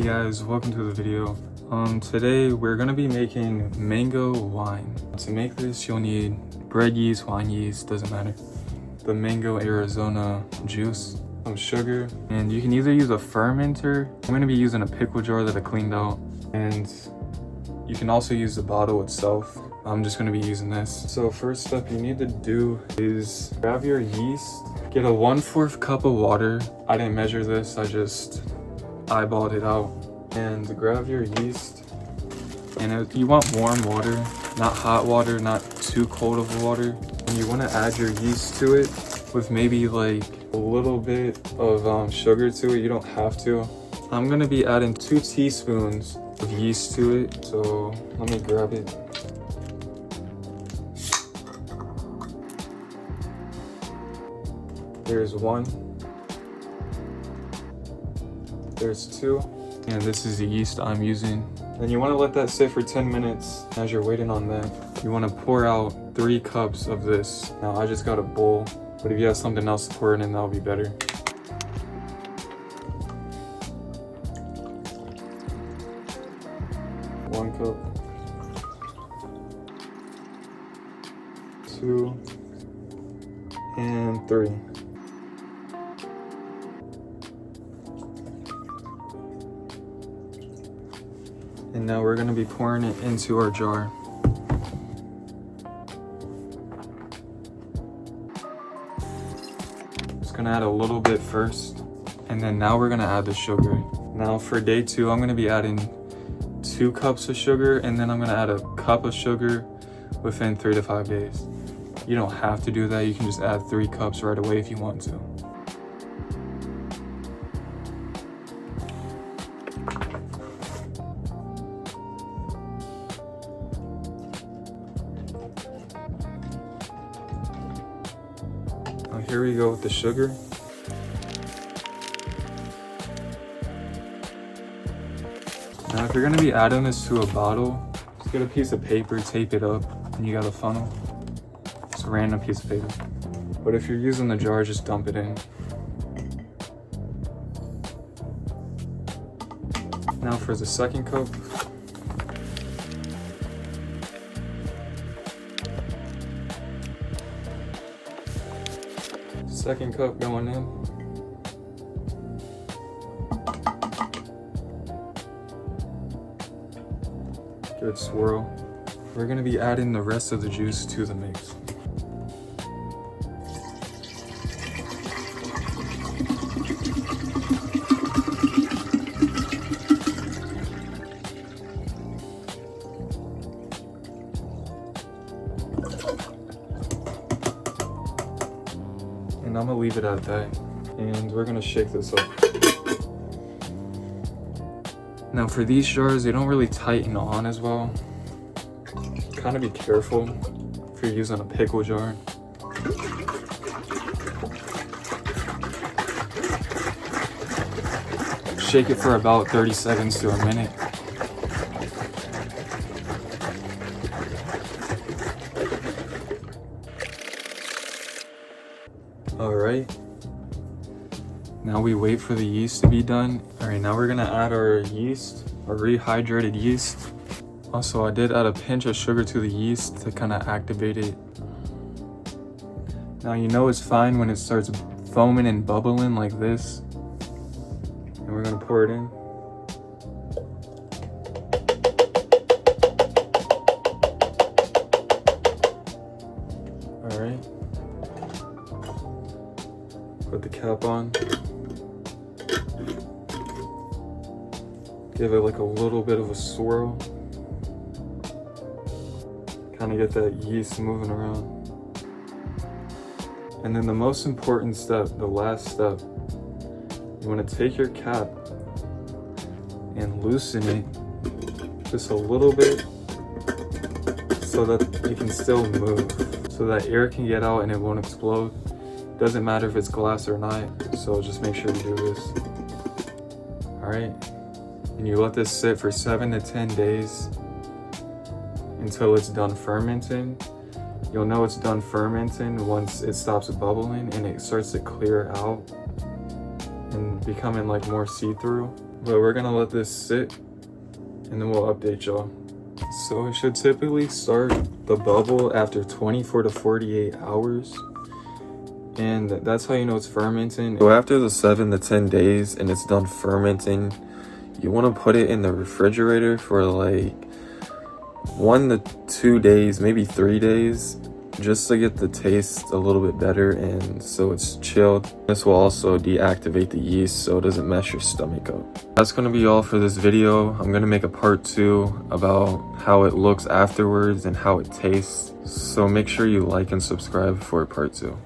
guys, welcome to the video. Today we're gonna be making mango wine. To make this, you'll need bread yeast, wine yeast, doesn't matter. The mango Arizona juice, some sugar, and you can either use a fermenter. I'm gonna be using a pickle jar that I cleaned out, and you can also use the bottle itself. I'm just gonna be using this. So first step you need to do is grab your yeast, get a 1/4 cup of water. I didn't measure this, I just eyeballed it out. And grab your yeast, and you want warm water, not hot water, not too cold of water. And you want to add your yeast to it with maybe like a little bit of sugar to it. You don't have to. I'm gonna be adding 2 teaspoons of yeast to it, so let me grab it. There's 1, there's 2, and this is the yeast I'm using. Then you want to let that sit for 10 minutes. As you're waiting on that, you want to pour out 3 cups of this. Now I just got a bowl, but if you have something else to pour it in, that'll be better. One cup, 2, and 3. And now we're gonna be pouring it into our jar. Just gonna add a little bit first, and then now we're gonna add the sugar. Now for day 2, I'm gonna be adding 2 cups of sugar, and then I'm gonna add a cup of sugar within 3 to 5 days. You don't have to do that, you can just add 3 cups right away if you want to. Now here we go with the sugar. Now if you're gonna be adding this to a bottle, just get a piece of paper, tape it up, and you got a funnel. Just a random piece of paper. But if you're using the jar, just dump it in. Now for the second cup. Second cup going in. Good swirl. We're gonna be adding the rest of the juice to the mix. And I'm gonna leave it at that. And we're gonna shake this up. Now for these jars, they don't really tighten on as well. Kind of be careful if you're using a pickle jar. Shake it for about 30 seconds to a minute. All right, now we wait for the yeast to be done. All right, now we're gonna add our yeast, our rehydrated yeast. Also, I did add a pinch of sugar to the yeast to kind of activate it. Now you know it's fine when it starts foaming and bubbling like this. And we're gonna pour it in. All right. Put the cap on. Give it like a little bit of a swirl. Kind of get that yeast moving around. And then the most important step, the last step, you want to take your cap and loosen it just a little bit so that you can still move, so that air can get out and it won't explode. Doesn't matter if it's glass or not, so just make sure you do this. All right, and you let this sit for 7 to 10 days until it's done fermenting. You'll know it's done fermenting once it stops bubbling and it starts to clear out and becoming like more see-through. But we're gonna let this sit and then we'll update y'all. So it should typically start the bubble after 24 to 48 hours. And that's how you know it's fermenting. So after the 7 to 10 days and it's done fermenting, you want to put it in the refrigerator for like 1 to 2 days, maybe 3 days, just to get the taste a little bit better and so it's chilled. This will also deactivate the yeast so it doesn't mess your stomach up. That's going to be all for this video. I'm going to make a part 2 about how it looks afterwards and how it tastes. So make sure you like and subscribe for part 2.